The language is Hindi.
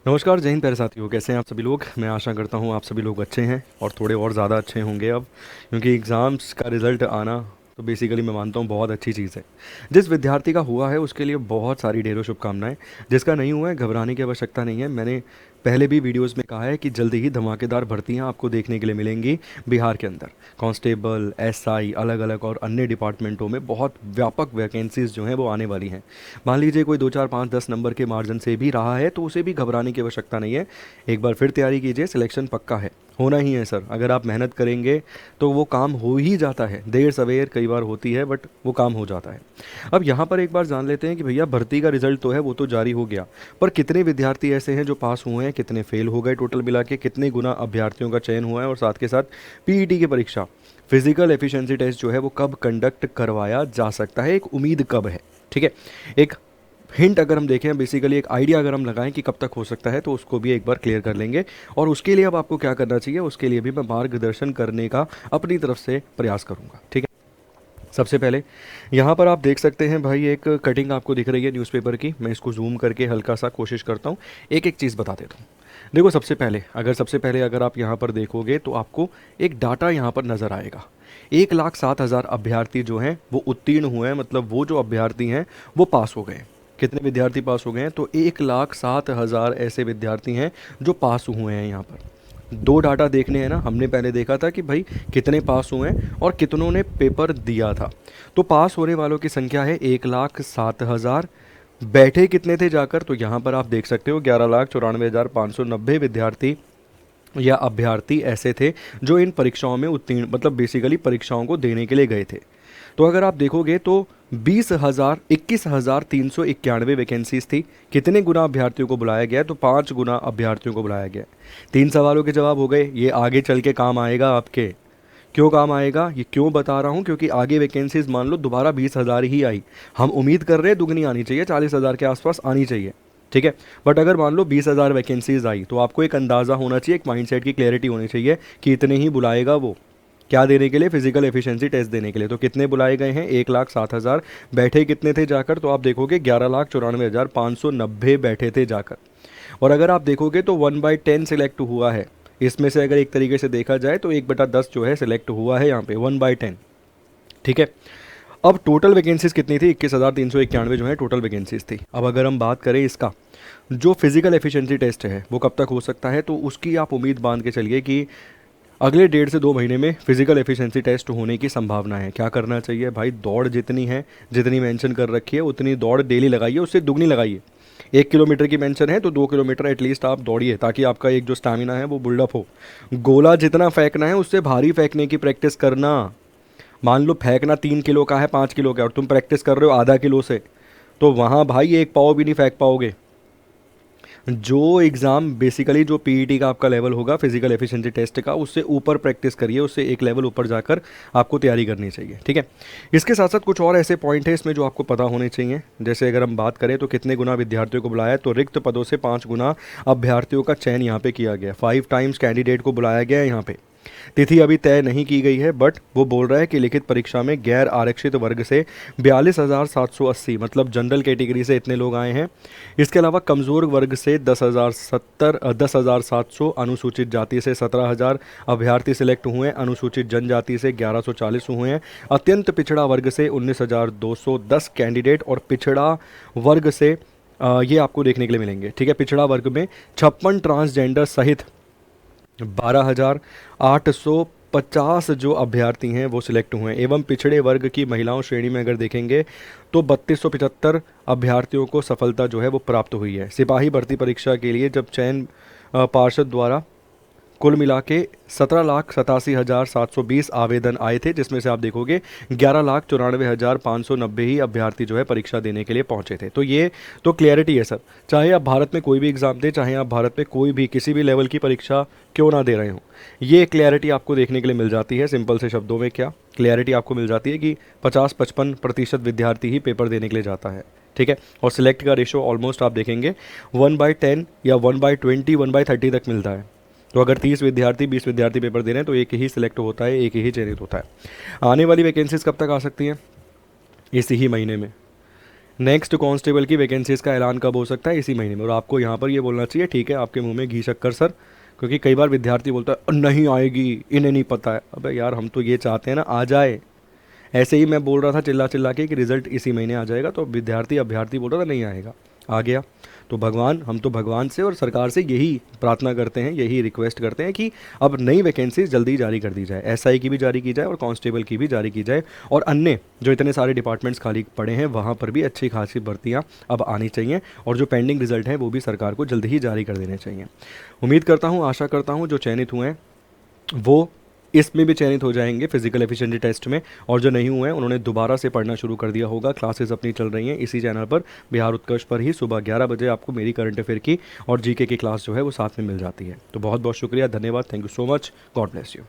नमस्कार, जय हिंद प्यारे साथियों। कैसे हैं आप सभी लोग। मैं आशा करता हूँ आप सभी लोग अच्छे हैं और थोड़े और ज़्यादा अच्छे होंगे अब, क्योंकि एग्ज़ाम्स का रिज़ल्ट आना तो बेसिकली मैं मानता हूँ बहुत अच्छी चीज़ है। जिस विद्यार्थी का हुआ है उसके लिए बहुत सारी ढेरों शुभकामनाएं। जिसका नहीं हुआ है घबराने की आवश्यकता नहीं है। मैंने पहले भी वीडियोस में कहा है कि जल्दी ही धमाकेदार भर्तियां आपको देखने के लिए मिलेंगी बिहार के अंदर। कांस्टेबल, एसआई, अलग अलग और अन्य डिपार्टमेंटों में बहुत व्यापक वैकेंसीज जो हैं वो आने वाली हैं। मान लीजिए कोई 2 4 5 10 नंबर के मार्जिन से भी रहा है तो उसे भी घबराने की आवश्यकता नहीं है। एक बार फिर तैयारी कीजिए, सिलेक्शन पक्का है, होना ही है सर। अगर आप मेहनत करेंगे तो वो काम हो ही जाता है। देर सवेर कई बार होती है बट वो काम हो जाता है। अब यहाँ पर एक बार जान लेते हैं कि भैया भर्ती का रिजल्ट तो है वो तो जारी हो गया, पर कितने विद्यार्थी ऐसे हैं जो पास हुए हैं, कितने फेल हो गए, टोटल मिला के कितने गुना अभ्यर्थियों का चयन हुआ है, और साथ के साथ पीईटी की परीक्षा, फिजिकल एफिशिएंसी टेस्ट जो है वो कब कंडक्ट करवाया जा सकता है, एक उम्मीद कब है। ठीक है, एक हिंट अगर हम देखें, बेसिकली एक आइडिया अगर हम लगाएं कि कब तक हो सकता है, तो उसको भी एक बार क्लियर कर लेंगे। और उसके लिए अब आपको क्या करना चाहिए, उसके लिए भी मैं मार्गदर्शन करने का अपनी तरफ से प्रयास करूंगा। ठीक है, सबसे पहले यहाँ पर आप देख सकते हैं भाई, एक कटिंग आपको दिख रही है न्यूज़पेपर की। मैं इसको जूम करके हल्का सा कोशिश करता हूँ, एक एक चीज़ बता देता हूँ। देखो, सबसे पहले अगर आप यहाँ पर देखोगे तो आपको एक डाटा यहाँ पर नज़र आएगा। 1,07,000 अभ्यर्थी जो हैं वो उत्तीर्ण हुए हैं, मतलब वो जो अभ्यर्थी हैं वो पास हो गए हैं। कितने विद्यार्थी पास हो गए हैं, तो 1,07,000 ऐसे विद्यार्थी हैं जो पास हुए हैं। यहाँ पर दो डाटा देखने हैं ना। हमने पहले देखा था कि भाई कितने पास हुए हैं और कितनों ने पेपर दिया था। तो पास होने वालों की संख्या है 1,07,000। बैठे कितने थे जाकर, तो यहाँ पर आप देख सकते हो 11,94,590 विद्यार्थी या अभ्यर्थी ऐसे थे जो इन परीक्षाओं में उत्तीर्ण, मतलब बेसिकली परीक्षाओं को देने के लिए गए थे। तो अगर आप देखोगे तो 21,391 वैकेंसीज थी। कितने गुना अभ्यर्थियों को बुलाया गया, तो 5 गुना अभ्यर्थियों को बुलाया गया। 3 सवालों के जवाब हो गए। ये आगे चल के काम आएगा आपके। क्यों काम आएगा, ये क्यों बता रहा हूँ, क्योंकि आगे वैकेंसीज मान लो दोबारा 20,000 ही आई, हम उम्मीद कर रहे हैं दुगनी आनी चाहिए, 40,000 के आसपास आनी चाहिए। ठीक है, बट अगर मान लो 20,000 वैकेंसीज आई तो आपको एक अंदाज़ा होना चाहिए, एक माइंडसेट की क्लैरिटी होनी चाहिए कि इतने ही बुलाएगा वो। क्या देने के लिए, फिजिकल एफिशिएंसी टेस्ट देने के लिए। तो कितने बुलाए गए हैं, 1,07,000। बैठे कितने थे जाकर, तो आप देखोगे 11,94,590 बैठे थे जाकर। और अगर आप देखोगे तो 1/10 सिलेक्ट हुआ है। इसमें से अगर एक तरीके से देखा जाए तो 1/10 जो है सिलेक्ट हुआ है यहाँ पे, 1/10। ठीक है, अब टोटल वैकेंसीज कितनी थी, 21,391 जो है टोटल वैकेंसीज थी। अब अगर हम बात करें इसका, जो फिजिकल एफिशिएंसी टेस्ट है वो कब तक हो सकता है, तो उसकी आप उम्मीद बांध के चलिए कि अगले 1.5 से 2 महीने में फिजिकल एफिशिएंसी टेस्ट होने की संभावना है। क्या करना चाहिए भाई, दौड़ जितनी है, जितनी मेंशन कर रखी है उतनी दौड़ डेली लगाइए, उससे दुगनी लगाइए। 1 किलोमीटर की मेंशन है तो 2 किलोमीटर एटलीस्ट आप दौड़िए, ताकि आपका एक जो स्टैमिना है वो बिल्डअप हो। गोला जितना फेंकना है उससे भारी फेंकने की प्रैक्टिस करना। मान लो फेंकना 3 किलो का है, 5 किलो का है, और तुम प्रैक्टिस कर रहे हो आधा किलो से, तो वहाँ भाई एक पाव भी नहीं फेंक पाओगे। जो एग्ज़ाम बेसिकली जो पीईटी का आपका लेवल होगा, फिजिकल एफिशिएंसी टेस्ट का, उससे ऊपर प्रैक्टिस करिए, उससे एक लेवल ऊपर जाकर आपको तैयारी करनी चाहिए। ठीक है, इसके साथ साथ कुछ और ऐसे पॉइंट है इसमें जो आपको पता होने चाहिए। जैसे अगर हम बात करें तो कितने गुना विद्यार्थियों को बुलाया, तो रिक्त पदों से 5 गुना अभ्यर्थियों का चयन यहाँ पे किया गया। 5 टाइम्स कैंडिडेट को बुलाया गया है यहाँ पे। तिथि अभी तय नहीं की गई है, बट वो बोल रहा है कि लिखित परीक्षा में गैर आरक्षित वर्ग से 42,780, मतलब जनरल कैटेगरी से इतने लोग आए हैं। इसके अलावा कमज़ोर वर्ग से 10,700, अनुसूचित जाति से 17,000 अभ्यर्थी सिलेक्ट हुए हैं, अनुसूचित जनजाति से 1,140 हुए हैं, अत्यंत पिछड़ा वर्ग से 19,210 कैंडिडेट, और पिछड़ा वर्ग से ये आपको देखने के लिए मिलेंगे। ठीक है, पिछड़ा वर्ग में 56 ट्रांसजेंडर सहित 12,850 जो अभ्यर्थी हैं वो सिलेक्ट हुए हैं। एवं पिछड़े वर्ग की महिलाओं श्रेणी में अगर देखेंगे तो 3,275 अभ्यर्थियों को सफलता जो है वो प्राप्त हुई है। सिपाही भर्ती परीक्षा के लिए जब चयन पार्षद द्वारा कुल मिला के 17,87,720 आवेदन आए थे, जिसमें से आप देखोगे 11,94,590 ही अभ्यर्थी जो है परीक्षा देने के लिए पहुंचे थे। तो ये तो क्लियरिटी है सर। चाहे आप भारत में कोई भी एग्ज़ाम दें, चाहे आप भारत में कोई भी किसी भी लेवल की परीक्षा क्यों ना दे रहे हो, ये क्लियरिटी आपको देखने के लिए मिल जाती है। सिंपल से शब्दों में क्या क्लियरिटी आपको मिल जाती है कि 50-55% विद्यार्थी ही पेपर देने के लिए जाता है। ठीक है, और सिलेक्ट का रेशो ऑलमोस्ट आप देखेंगे 1/10 या 1/20, 1/30 तक मिलता है। तो अगर 30 विद्यार्थी 20 विद्यार्थी पेपर दे रहे हैं तो एक ही सिलेक्ट होता है, एक ही चयनित होता है। आने वाली वैकेंसीज कब तक आ सकती हैं, इसी ही महीने में। नेक्स्ट कांस्टेबल की वैकेंसीज़ का ऐलान कब हो सकता है? इसी महीने में। और आपको यहाँ पर ये बोलना चाहिए, ठीक है, आपके मुंह में घी शक्कर सर, क्योंकि कई बार विद्यार्थी बोलता है नहीं आएगी, इन्हें नहीं पता है। अबे यार, हम तो ये चाहते हैं ना आ जाए। ऐसे ही मैं बोल रहा था चिल्ला चिल्ला के कि रिजल्ट इसी महीने आ जाएगा, तो विद्यार्थी अभ्यर्थी बोल रहा था नहीं आएगा, आ गया। तो भगवान, हम तो भगवान से और सरकार से यही प्रार्थना करते हैं, यही रिक्वेस्ट करते हैं कि अब नई वैकेंसीज जल्दी जारी कर दी जाए, एसआई की भी जारी की जाए और कांस्टेबल की भी जारी की जाए, और अन्य जो इतने सारे डिपार्टमेंट्स खाली पड़े हैं वहाँ पर भी अच्छी खासी भर्तियाँ अब आनी चाहिए, और जो पेंडिंग रिजल्ट हैं वो भी सरकार को जल्द ही जारी कर देने चाहिए। उम्मीद करता हूँ, आशा करता हूँ जो चयनित हुए हैं वो इसमें भी चयनित हो जाएंगे फिजिकल एफिशिएंसी टेस्ट में, और जो नहीं हुए हैं उन्होंने दोबारा से पढ़ना शुरू कर दिया होगा। क्लासेस अपनी चल रही हैं इसी चैनल पर, बिहार उत्कर्ष पर ही, सुबह 11 बजे आपको मेरी करंट अफेयर की और जीके की क्लास जो है वो साथ में मिल जाती है। तो बहुत बहुत शुक्रिया, धन्यवाद, thank you so much, God bless you.